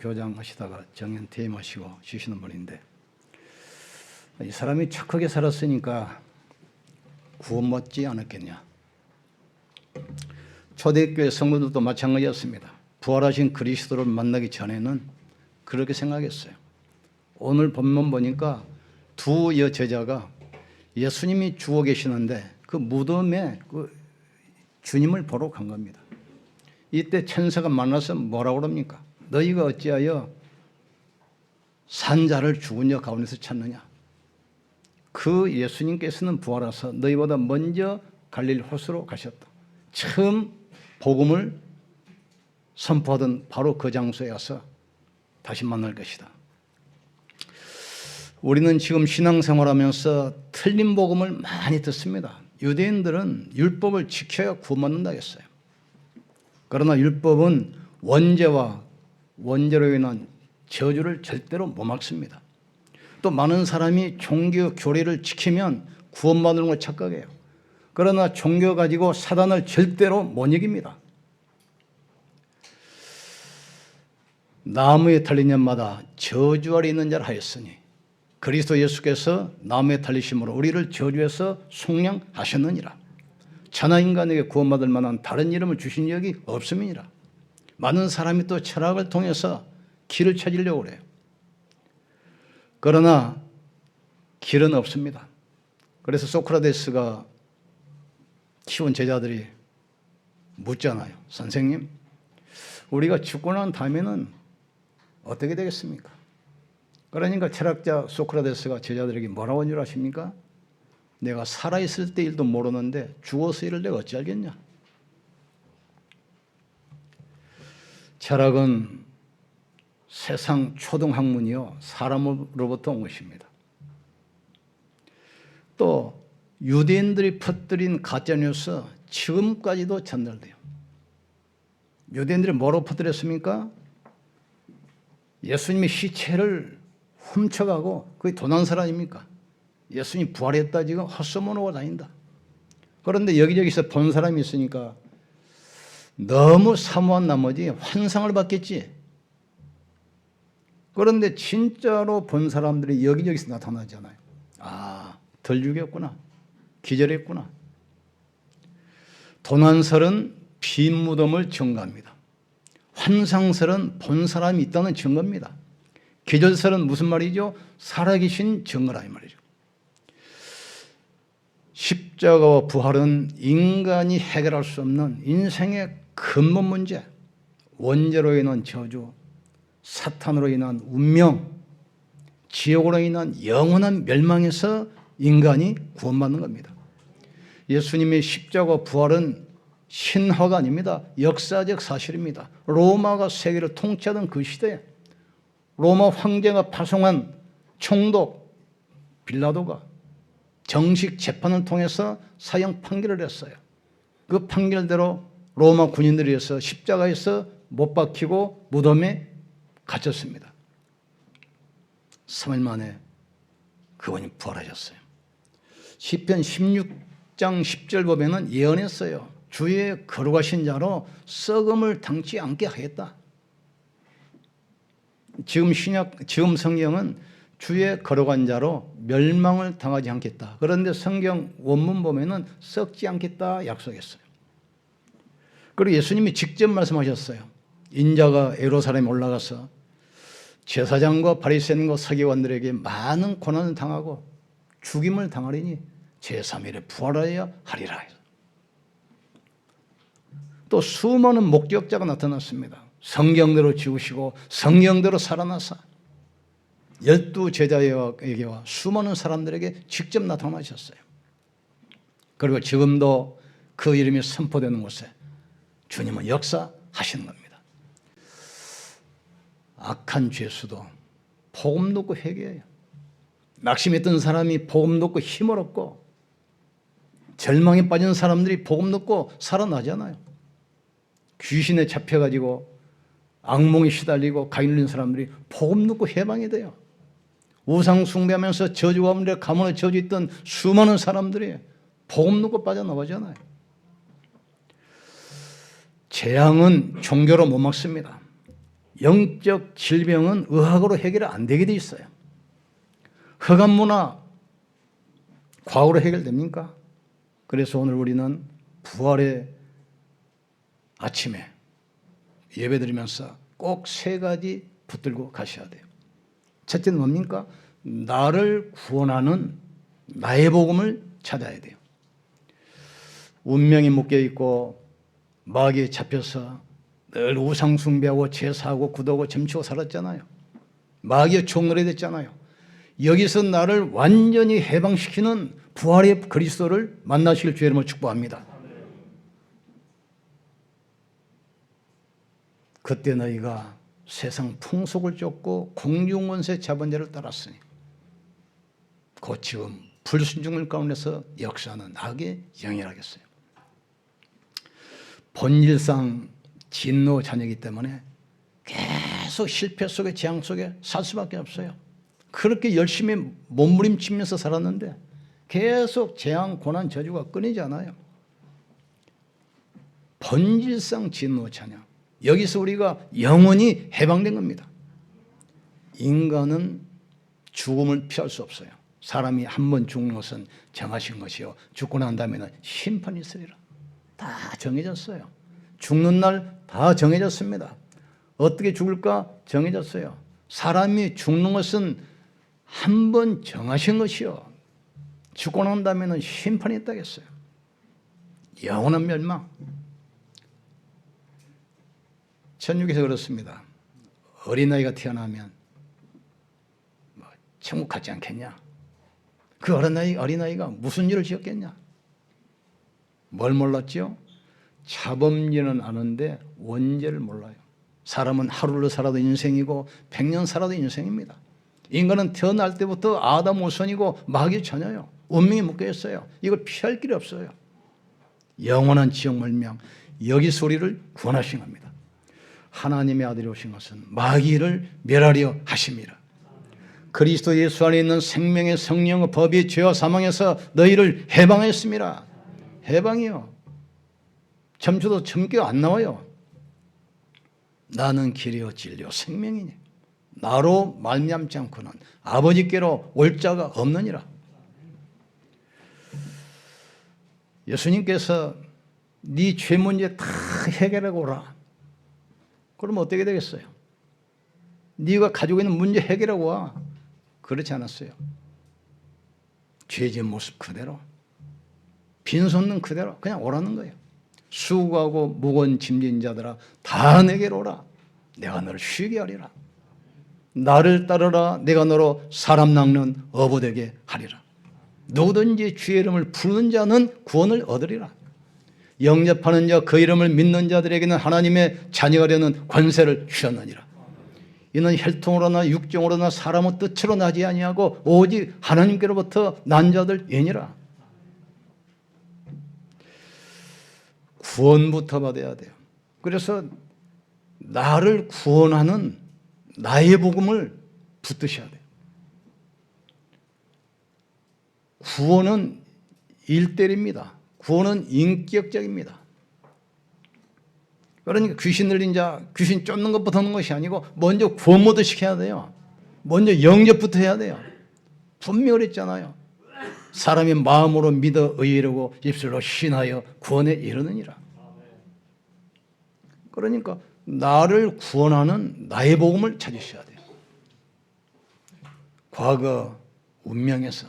교장하시다가 정년 퇴임하시고 쉬시는 분인데, 이 사람이 착하게 살았으니까 구원받지 않았겠냐. 초대교회 성도들도 마찬가지였습니다. 부활하신 그리스도를 만나기 전에는 그렇게 생각했어요. 오늘 본문 보니까 두 여제자가 예수님이 죽어 계시는데 그 무덤에 그 주님을 보러 간 겁니다. 이때 천사가 만나서 뭐라고 그럽니까? 너희가 어찌하여 산자를 죽은 자 가운데서 찾느냐? 그 예수님께서는 부활하사 너희보다 먼저 갈릴리 호수로 가셨다. 처음 복음을 선포하던 바로 그 장소에 와서 다시 만날 것이다. 우리는 지금 신앙생활하면서 틀린 복음을 많이 듣습니다. 유대인들은 율법을 지켜야 구원받는다 했어요. 그러나 율법은 원죄와 원죄로 인한 저주를 절대로 못 막습니다. 또 많은 사람이 종교 교리를 지키면 구원받는 걸 착각해요. 그러나 종교 가지고 사단을 절대로 못 이깁니다. 나무에 달린 자마다 저주 아래 있는 자를 하였으니 그리스도 예수께서 나무에 달리심으로 우리를 저주해서 속량하셨느니라. 천하 인간에게 구원받을 만한 다른 이름을 주신 적이 없음이니라. 많은 사람이 또 철학을 통해서 길을 찾으려고 그래요. 그러나 길은 없습니다. 그래서 소크라테스가 키운 제자들이 묻잖아요. 선생님, 우리가 죽고 난 다음에는 어떻게 되겠습니까? 그러니까 철학자 소크라테스가 제자들에게 뭐라고 한 줄 아십니까? 내가 살아있을 때 일도 모르는데 죽어서 일을 내가 어찌 알겠냐? 철학은 세상 초등학문이요, 사람으로부터 온 것입니다. 또 유대인들이 퍼뜨린 가짜뉴스 지금까지도 전달돼요. 유대인들이 뭐로 퍼뜨렸습니까? 예수님의 시체를 훔쳐가고 그게 도난 사람입니까? 예수님 부활했다 지금 헛소문하고 다닌다. 그런데 여기저기서 본 사람이 있으니까 너무 사모한 나머지 환상을 받겠지. 그런데 진짜로 본 사람들이 여기저기서 나타나잖아요. 아, 덜 죽였구나. 기절했구나. 도난설은 빈 무덤을 증거합니다. 환상설은 본 사람이 있다는 증거입니다. 기절설은 무슨 말이죠? 살아계신 증거라 이 말이죠. 십자가와 부활은 인간이 해결할 수 없는 인생의 근본 문제, 원죄로 인한 저주, 사탄으로 인한 운명, 지옥으로 인한 영원한 멸망에서 인간이 구원받는 겁니다. 예수님의 십자가 부활은 신화가 아닙니다. 역사적 사실입니다. 로마가 세계를 통치하던 그 시대에 로마 황제가 파송한 총독 빌라도가 정식 재판을 통해서 사형 판결을 했어요. 그 판결대로 로마 군인들에 의해서 십자가에서 못 박히고 무덤에 갇혔습니다. 3일 만에 그분이 부활하셨어요. 시편 16장 10절 보면은 예언했어요. 주의 거룩하신 자로 썩음을 당치 않게 하겠다. 지금 성경은 주의 거룩한 자로 멸망을 당하지 않겠다. 그런데 성경 원문 보면은 썩지 않겠다 약속했어요. 그리고 예수님이 직접 말씀하셨어요. 인자가 예루살렘에 올라가서 제사장과 바리새인과 서기관들에게 많은 고난을 당하고 죽임을 당하리니 제3일에 부활하여야 하리라. 또 수많은 목격자가 나타났습니다. 성경대로 지으시고 성경대로 살아나사 12 제자에게와 수많은 사람들에게 직접 나타나셨어요. 그리고 지금도 그 이름이 선포되는 곳에 주님은 역사하시는 겁니다. 악한 죄수도 복음 듣고 회개해요. 낙심했던 사람이 복음 듣고 힘을 얻고 절망에 빠진 사람들이 복음 듣고 살아나잖아요. 귀신에 잡혀가지고 악몽에 시달리고 가인을 린 사람들이 복음 듣고 해방이 돼요. 우상 숭배하면서 저주 가운데 가문에 저주 있던 수많은 사람들이 복음 듣고 빠져나오잖아요. 재앙은 종교로 못 막습니다. 영적 질병은 의학으로 해결이 안 되게 돼 있어요. 흑암 문화 과거로 해결됩니까? 그래서 오늘 우리는 부활의 아침에 예배드리면서 꼭 3가지 붙들고 가셔야 돼요. 첫째는 뭡니까? 나를 구원하는 나의 복음을 찾아야 돼요. 운명이 묶여있고 마귀에 잡혀서 늘 우상 숭배하고 제사하고 구도하고 점치고 살았잖아요. 마귀의 종노래 됐잖아요. 여기서 나를 완전히 해방시키는 부활의 그리스도를 만나실 주의 이름으로 축복합니다. 그때 너희가 세상 풍속을 쫓고 공중권세 잡은 자를 따랐으니 곧 지금 불순종을 가운데서 역사하는 악의 영이라겠어요. 본질상 진노 자녀이기 때문에 계속 실패 속에 재앙 속에 살 수밖에 없어요. 그렇게 열심히 몸부림치면서 살았는데 계속 재앙, 고난, 저주가 끊이지 않아요. 본질상 진노 자녀. 여기서 우리가 영원히 해방된 겁니다. 인간은 죽음을 피할 수 없어요. 사람이 한 번 죽는 것은 정하신 것이요 죽고 난 다음에는 심판이 있으리라. 다 정해졌어요. 죽는 날 다 정해졌습니다. 어떻게 죽을까 정해졌어요. 사람이 죽는 것은 한 번 정하신 것이요 죽고 난 다음에는 심판이 있다겠어요. 영원한 멸망. 천국에서 그렇습니다. 어린아이가 태어나면 천국 가지 않겠냐? 그 어린아이가 무슨 일을 지었겠냐? 뭘 몰랐죠? 자범죄는 아는데 원죄를 몰라요. 사람은 하루를 살아도 인생이고 100년 살아도 인생입니다. 인간은 태어날 때부터 아담 우선이고 마귀 자녀요. 운명이 묶여있어요. 이걸 피할 길이 없어요. 영원한 지옥 멸망. 여기서 우리를 구원하신 겁니다. 하나님의 아들이 오신 것은 마귀를 멸하려 하심이라. 그리스도 예수 안에 있는 생명의 성령의 법이 죄와 사망에서 너희를 해방했습니다. 해방이요. 점쳐도 점괘가 안 나와요. 나는 길이요 진리요 생명이니 나로 말미암지 않고는 아버지께로 올 자가 없느니라. 예수님께서 네 죄 문제 다 해결하고 오라. 그러면 어떻게 되겠어요? 네가 가지고 있는 문제 해결하고 와. 그렇지 않았어요. 죄진 모습 그대로 빈손는 그대로 그냥 오라는 거예요. 수고하고 무거운 짐진 자들아 다 내게로 오라. 내가 너를 쉬게 하리라. 나를 따르라. 내가 너로 사람 낚는 어부 되게 하리라. 누구든지 주의 이름을 부르는 자는 구원을 얻으리라. 영접하는 자 그 이름을 믿는 자들에게는 하나님의 자녀가 되는 권세를 주셨느니라. 이는 혈통으로나 육정으로나 사람의 뜻으로 나지 아니하고 오직 하나님께로부터 난 자들이니라. 구원부터 받아야 돼요. 그래서 나를 구원하는 나의 복음을 붙드셔야 돼요. 구원은 일대리입니다. 구원은 인격적입니다. 그러니까 귀신 들린 자, 귀신 쫓는 것부터 하는 것이 아니고 먼저 구원부터 시켜야 돼요. 먼저 영접부터 해야 돼요. 분명히 그랬잖아요. 사람이 마음으로 믿어 의뢰하고 입술로 신하여 구원에 이르느니라. 그러니까 나를 구원하는 나의 복음을 찾으셔야 돼요. 과거 운명에서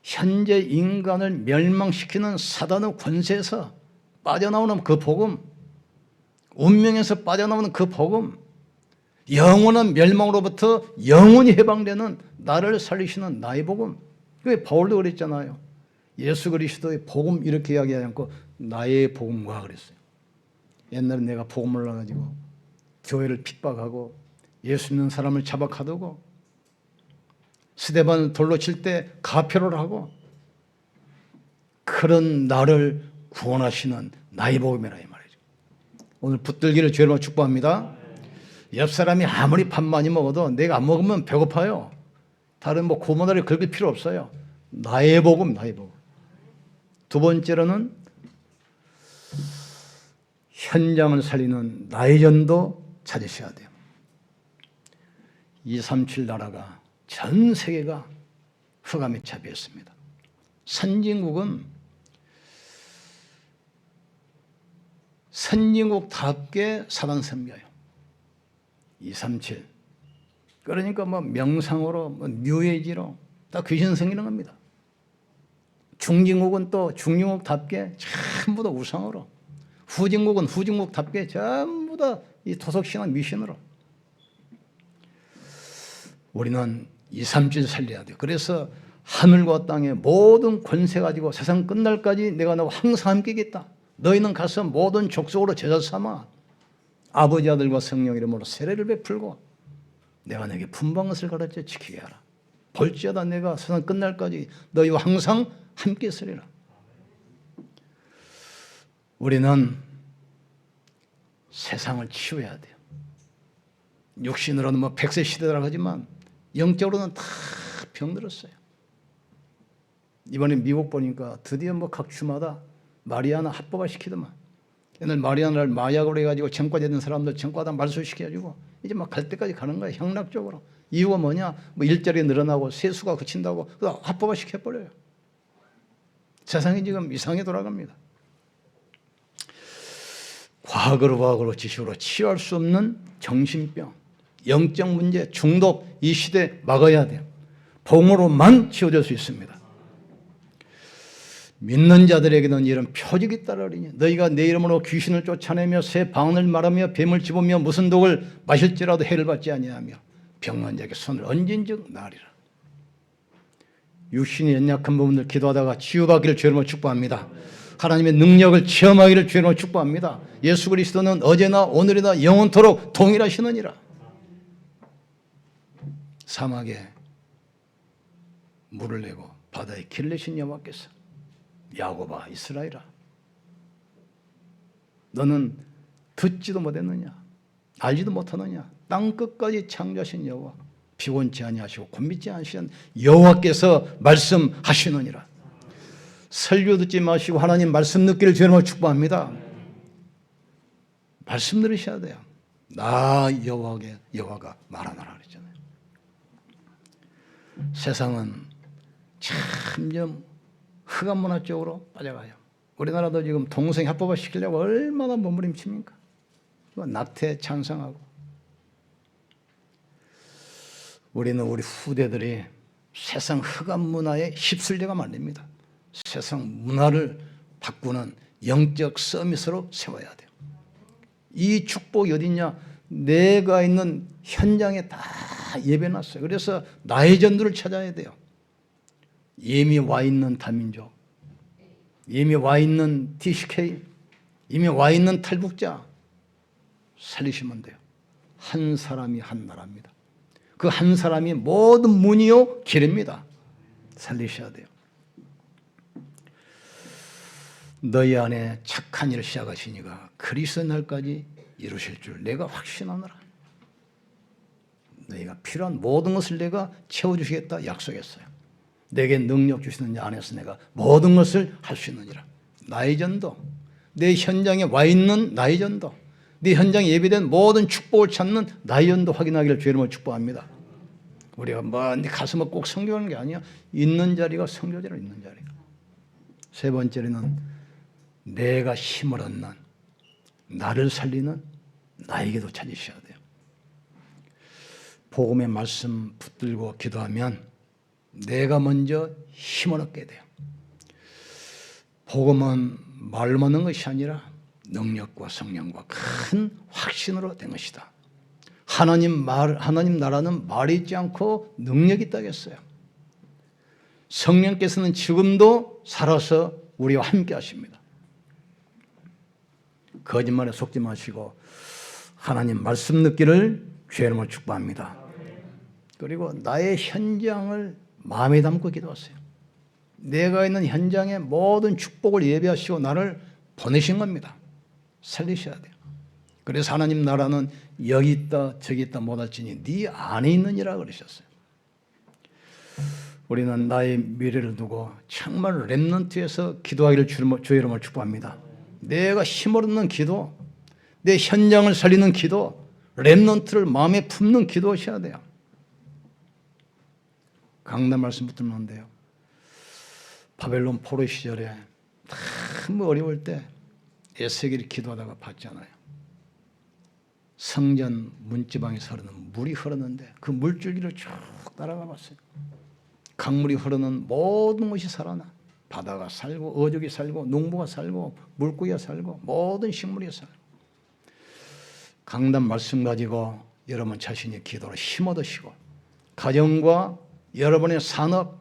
현재 인간을 멸망시키는 사단의 권세에서 빠져나오는 그 복음, 운명에서 빠져나오는 그 복음, 영원한 멸망으로부터 영원히 해방되는 나를 살리시는 나의 복음. 그게 바울도 그랬잖아요. 예수 그리스도의 복음 이렇게 이야기하지 않고 나의 복음과 그랬어요. 옛날에 내가 복음을 나가지고 교회를 핍박하고 예수 믿는 사람을 잡아가두고 스데반을 돌로 칠 때 가표를 하고 그런 나를 구원하시는 나의 복음이라 이 말이죠. 오늘 붙들기를 주님으로 축복합니다. 옆 사람이 아무리 밥 많이 먹어도 내가 안 먹으면 배고파요. 다른 고모다리 긁을 필요 없어요. 나의 복음, 나의 복음. 두 번째로는 현장을 살리는 나의 전도, 찾으셔야 돼요. 237 나라가 전 세계가 흑암에 차비했습니다. 선진국은 선진국답게 사단 섬겨요. 237. 그러니까 뭐 명상으로 뭐 뉴에이지로 다 귀신 생기는 겁니다. 중진국은 또 중진국답게 전부 다 우상으로, 후진국은 후진국답게 전부 다 이 토속신앙 미신으로. 우리는 237 살려야 돼요. 그래서 하늘과 땅의 모든 권세 가지고 세상 끝날까지 내가 너와 항상 함께 있겠다. 너희는 가서 모든 족속으로 제자 삼아 아버지 아들과 성령 이름으로 세례를 베풀고 내가 내게 분부한 것을 가르쳐 지키게 하라. 볼지어다 내가 세상 끝날까지 너희와 항상 함께 있으리라. 우리는 세상을 치유해야 돼요. 육신으로는 뭐 100세 시대라고 하지만 영적으로는 다 병들었어요. 이번에 미국 보니까 드디어 뭐 각 주마다 마리아나 합법화 시키더만. 옛날 마리아나를 마약으로 해가지고 전과되는 사람들 전과다 말소시켜가지고 이제 막 갈 때까지 가는 거야. 향락적으로. 이유가 뭐냐? 뭐 일자리가 늘어나고 세수가 그친다고 합법화 시켜버려요. 세상이 지금 이상하게 돌아갑니다. 과거로 지식으로 치유할 수 없는 정신병, 영적 문제, 중독 이 시대 막아야 돼요. 복음으로만 치유될 수 있습니다. 믿는 자들에게는 이런 표적이 따르리니 너희가 내 이름으로 귀신을 쫓아내며 새 방언을 말하며 뱀을 집으며 무슨 독을 마실지라도 해를 받지 아니하며 병난 자에게 손을 얹은즉 나으리라. 육신이 연약한 부분들 기도하다가 치유받기를 주님으로 축복합니다. 하나님의 능력을 체험하기를 주님으로 축복합니다. 예수 그리스도는 어제나 오늘이나 영원토록 동일하시느니라. 사막에 물을 내고 바다에 길을 내신 여호와께서 야곱아 이스라엘아 너는 듣지도 못했느냐 알지도 못하느냐 땅 끝까지 창조하신 여호와 피곤치 아니하시고 곤비지 않으시는 여호와께서 말씀하시느니라. 설교 듣지 마시고 하나님 말씀 듣기를 주님으로 축복합니다. 말씀 들으셔야 돼요. 나 여호와가 말하노라 그랬잖아요. 세상은 점점 흑암 문화 쪽으로 빠져가요. 우리나라도 지금 동성 합법화 시키려고 얼마나 몸부림칩니까? 낙태 찬성하고. 우리는 우리 후대들이 세상 흑암 문화에 휩쓸려가 말립니다. 세상 문화를 바꾸는 영적 서밋으로 세워야 돼요. 이 축복이 어딨냐? 내가 있는 현장에 다 예배놨어요. 그래서 나의 전도를 찾아야 돼요. 이미 와 있는 다민족, 이미 와 있는 TCK, 이미 와 있는 탈북자 살리시면 돼요. 한 사람이 한 나라입니다. 그 한 사람이 모든 문이요 길입니다. 살리셔야 돼요. 너희 안에 착한 일을 시작하시니가 그리스도 날까지 이루실 줄 내가 확신하노라. 너희가 필요한 모든 것을 내가 채워주시겠다 약속했어요. 내게 능력 주시는 자 안에서 내가 모든 것을 할 수 있느니라. 나의 전도, 내 현장에 와 있는 나의 전도, 네 현장에 예비된 모든 축복을 찾는 나의 전도 확인하기를 주의 이름으로 축복합니다. 우리가 뭐 가서 꼭 선교하는 게 아니야. 있는 자리가 선교제로 있는 자리가. 세 번째는 내가 힘을 얻는 나를 살리는 나에게도 찾으셔야 돼요. 복음의 말씀 붙들고 기도하면 내가 먼저 힘을 얻게 돼요. 복음은 말로 얻는 것이 아니라 능력과 성령과 큰 확신으로 된 것이다. 하나님 나라는 말이 있지 않고 능력이 있다겠어요. 성령께서는 지금도 살아서 우리와 함께 하십니다. 거짓말에 속지 마시고 하나님 말씀 듣기를 주의 이름으로 축복합니다. 그리고 나의 현장을 마음에 담고 기도하세요. 내가 있는 현장에 모든 축복을 예배하시고 나를 보내신 겁니다. 살리셔야 돼요. 그래서 하나님 나라는 여기 있다 저기 있다 못할지니 네 안에 있느니라 그러셨어요. 우리는 나의 미래를 두고 정말 렘넌트에서 기도하기를 주의 이름으로 축복합니다. 내가 힘을 얻는 기도, 내 현장을 살리는 기도, 렘넌트를 마음에 품는 기도하셔야 돼요. 강단 말씀 붙들는데요. 바벨론 포로 시절에 참 어려울 때 에스겔이 기도하다가 봤잖아요. 성전 문지방에서 흐르는 물이 흐르는데 그 물줄기를 쭉 따라가 봤어요. 강물이 흐르는 모든 것이 살아나. 바다가 살고 어족이 살고 농부가 살고 물고기가 살고 모든 식물이 살고. 강단 말씀 가지고 여러분 자신의 기도로 힘 얻으시고 가정과 여러분의 산업,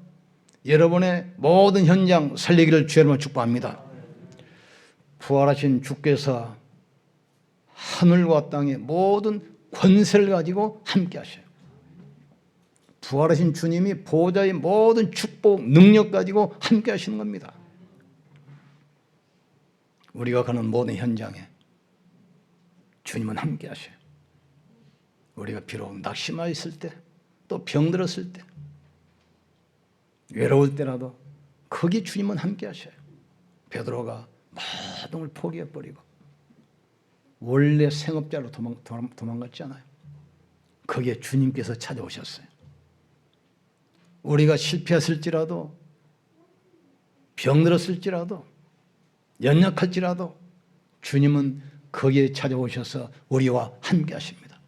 여러분의 모든 현장 살리기를 주님으로 축복합니다. 부활하신 주께서 하늘과 땅의 모든 권세를 가지고 함께 하셔요. 부활하신 주님이 보호자의 모든 축복, 능력 가지고 함께 하시는 겁니다. 우리가 가는 모든 현장에 주님은 함께 하셔요. 우리가 비록 낙심하여 있을 때, 또 병들었을 때, 외로울 때라도 거기 주님은 함께 하셔요. 베드로가 모든 걸 포기해버리고 원래 생업자로 도망갔잖아요. 거기에 주님께서 찾아오셨어요. 우리가 실패했을지라도 병들었을지라도 연약할지라도 주님은 거기에 찾아오셔서 우리와 함께 하십니다.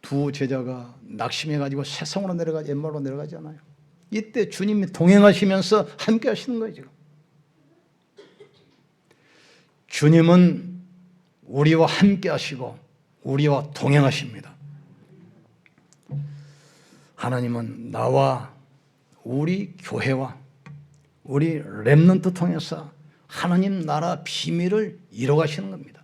두 제자가 낙심해가지고 세상으로 내려가지 옛말로 내려가잖아요. 이때 주님이 동행하시면서 함께 하시는 거예요. 지금 주님은 우리와 함께 하시고 우리와 동행하십니다. 하나님은 나와 우리 교회와 우리 렘넌트 통해서 하나님 나라 비밀을 이뤄가시는 겁니다.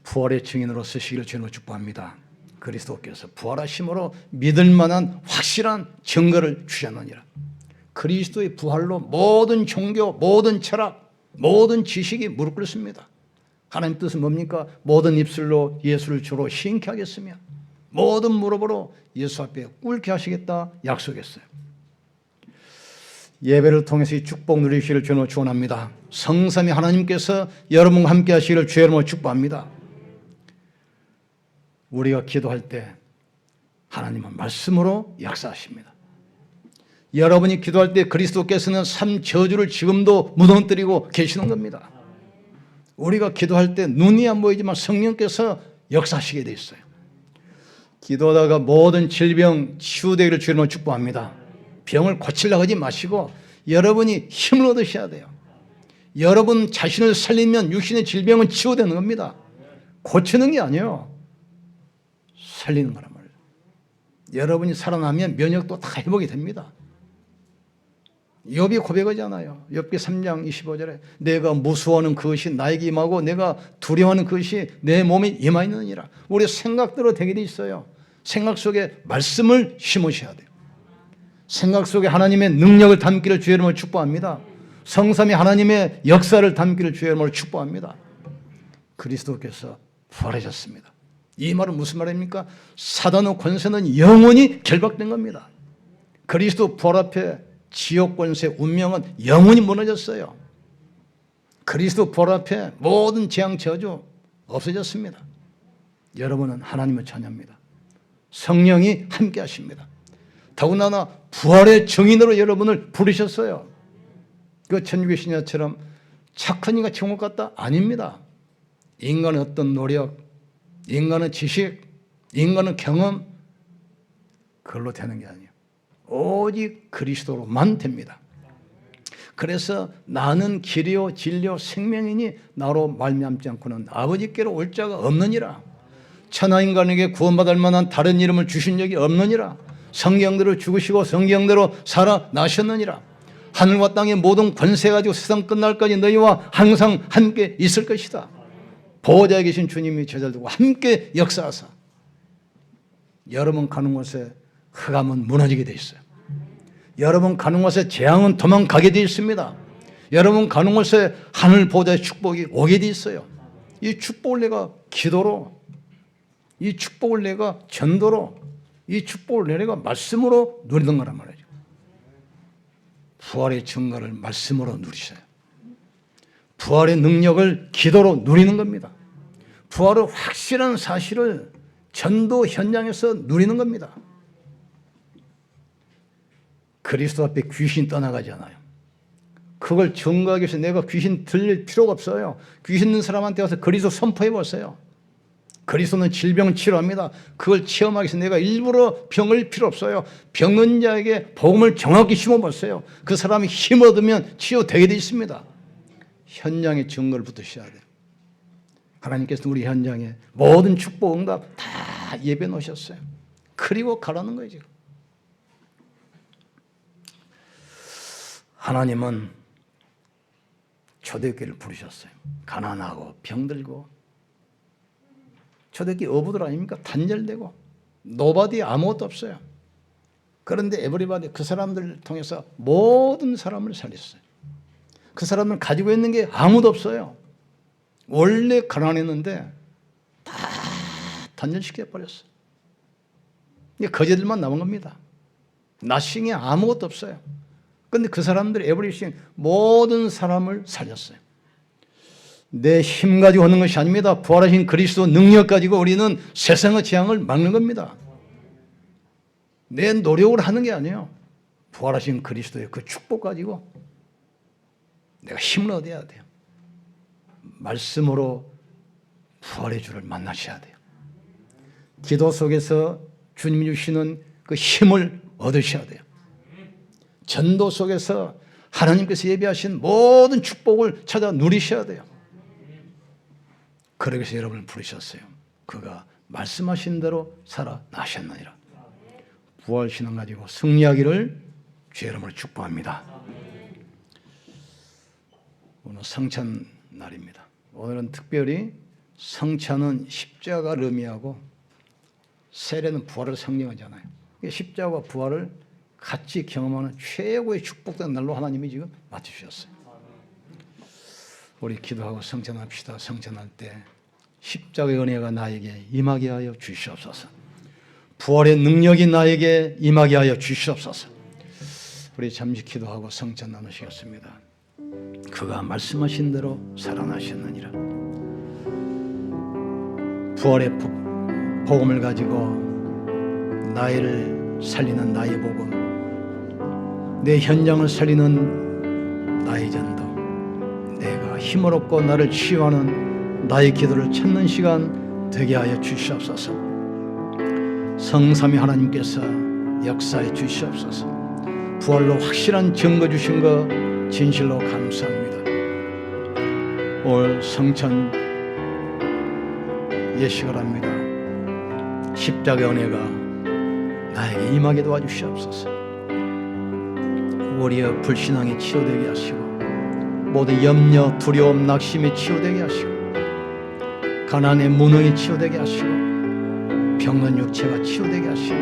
부활의 증인으로 쓰시기를 주님으로 축복합니다. 그리스도께서 부활하심으로 믿을 만한 확실한 증거를 주셨느니라. 그리스도의 부활로 모든 종교, 모든 철학, 모든 지식이 무릎 꿇습니다. 하나님 뜻은 뭡니까? 모든 입술로 예수를 주로 시인케 하겠으며 모든 무릎으로 예수 앞에 꿇게 하시겠다 약속했어요. 예배를 통해서 이 축복 누리시기를 주님으로 축원합니다. 성삼위 하나님께서 여러분과 함께 하시기를 주의 이름으로 축복합니다. 우리가 기도할 때 하나님은 말씀으로 역사하십니다. 여러분이 기도할 때 그리스도께서는 삶 저주를 지금도 무너뜨리고 계시는 겁니다. 우리가 기도할 때 눈이 안 보이지만 성령께서 역사하시게 돼 있어요. 기도하다가 모든 질병 치유되기를 주님으로 축복합니다. 병을 고치려고 하지 마시고 여러분이 힘을 얻으셔야 돼요. 여러분 자신을 살리면 육신의 질병은 치유되는 겁니다. 고치는 게 아니에요. 살리는 거란 말이에요. 여러분이 살아나면 면역도 다 회복이 됩니다. 욥이 고백하잖아요. 욥기 3장 25절에 내가 무수하는 그것이 나에게 임하고 내가 두려워하는 그것이 내 몸에 임하였느니라. 우리 생각대로 되게 돼 있어요. 생각 속에 말씀을 심으셔야 돼요. 생각 속에 하나님의 능력을 담기를 주의 이름으로 축복합니다. 성삼위 하나님의 역사를 담기를 주의 이름으로 축복합니다. 그리스도께서 부활하셨습니다. 이 말은 무슨 말입니까? 사단의 권세는 영원히 결박된 겁니다. 그리스도 부활 앞에 지옥 권세 운명은 영원히 무너졌어요. 그리스도 부활 앞에 모든 재앙 저주 없어졌습니다. 여러분은 하나님의 자녀입니다. 성령이 함께 하십니다. 더군다나 부활의 증인으로 여러분을 부르셨어요. 그 천국의 신녀처럼 착한 이가 천국 갔다? 아닙니다. 인간의 어떤 노력, 인간의 지식, 인간의 경험 그걸로 되는 게 아니에요. 오직 그리스도로만 됩니다. 그래서 나는 길이요 진리요 생명이니 나로 말미암지 않고는 아버지께로 올 자가 없느니라. 천하인간에게 구원받을 만한 다른 이름을 주신 적이 없느니라. 성경대로 죽으시고 성경대로 살아나셨느니라. 하늘과 땅의 모든 권세 가지고 세상 끝날까지 너희와 항상 함께 있을 것이다. 보호자에 계신 주님이 저절들과 함께 역사하사 여러분 가는 곳에 흑암은 무너지게 돼 있어요. 여러분 가는 곳에 재앙은 도망가게 돼 있습니다. 여러분 가는 곳에 하늘 보호자의 축복이 오게 돼 있어요. 이 축복을 내가 기도로, 이 축복을 내가 전도로, 이 축복을 내가 말씀으로 누리는 거란 말이죠. 부활의 증거를 말씀으로 누리셔요. 부활의 능력을 기도로 누리는 겁니다. 부활의 확실한 사실을 전도 현장에서 누리는 겁니다. 그리스도 앞에 귀신이 떠나가잖아요. 그걸 증거하기 위해서 내가 귀신 들릴 필요가 없어요. 귀신 있는 사람한테 와서 그리스도 선포해 보세요. 그리스도는 질병 치료합니다. 그걸 체험하기 위해서 내가 일부러 병을 필요 없어요. 병든 자에게 복음을 정확히 심어보세요. 그 사람이 힘 얻으면 치유되게 되어 있습니다. 현장에 증거를 붙으셔야 돼요. 하나님께서 우리 현장에 모든 축복 응답 다 예배 놓으셨어요. 그리고 가라는 거예요. 지금 하나님은 초대교회를 부르셨어요. 가난하고 병들고 초대교회 어부들 아닙니까? 단절되고 노바디 아무것도 없어요. 그런데 에브리바디 그 사람들을 통해서 모든 사람을 살렸어요. 그 사람은 가지고 있는 게 아무도 없어요. 원래 가난했는데 다 단절시켜버렸어요. 거제들만 남은 겁니다. 나싱에 아무것도 없어요. 그런데 그 사람들이 에브리싱 모든 사람을 살렸어요. 내 힘 가지고 하는 것이 아닙니다. 부활하신 그리스도 능력 가지고 우리는 세상의 재앙을 막는 겁니다. 내 노력을 하는 게 아니에요. 부활하신 그리스도의 그 축복 가지고 내가 힘을 얻어야 돼요. 말씀으로 부활의 주를 만나셔야 돼요. 기도 속에서 주님이 주시는 그 힘을 얻으셔야 돼요. 전도 속에서 하나님께서 예비하신 모든 축복을 찾아 누리셔야 돼요. 그러기 위해서 여러분을 부르셨어요. 그가 말씀하신 대로 살아나셨느니라. 부활신앙 가지고 승리하기를 주의 이름으로 축복합니다. 오늘 성찬 날입니다. 오늘은 특별히 성찬은 십자가를 의미하고 세례는 부활을 상징하잖아요. 십자가와 부활을 같이 경험하는 최고의 축복된 날로 하나님이 지금 맞추셨어요. 우리 기도하고 성찬합시다. 성찬할 때 십자가의 은혜가 나에게 임하게 하여 주시옵소서. 부활의 능력이 나에게 임하게 하여 주시옵소서. 우리 잠시 기도하고 성찬 나누시겠습니다. 그가 말씀하신 대로 살아나셨느니라. 부활의 복음을 가지고 나를 살리는 나의 복음, 내 현장을 살리는 나의 전도, 내가 힘을 얻고 나를 치유하는 나의 기도를 찾는 시간 되게 하여 주시옵소서. 성삼위 하나님께서 역사해 주시옵소서. 부활로 확실한 증거 주신 거 진실로 감사합니다. 올 성찬 예식을 합니다. 십자가의 은혜가 나에게 임하게 도와주시옵소서. 우리의 불신앙이 치유되게 하시고 모든 염려, 두려움, 낙심이 치유되게 하시고 가난의 무능이 치유되게 하시고 병든 육체가 치유되게 하시고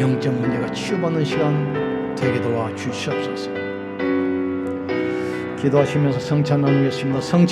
영적 문제가 치유받는 시간 되게 도와주시옵소서. 기도하시면서 성찬 나누겠습니다. 성찬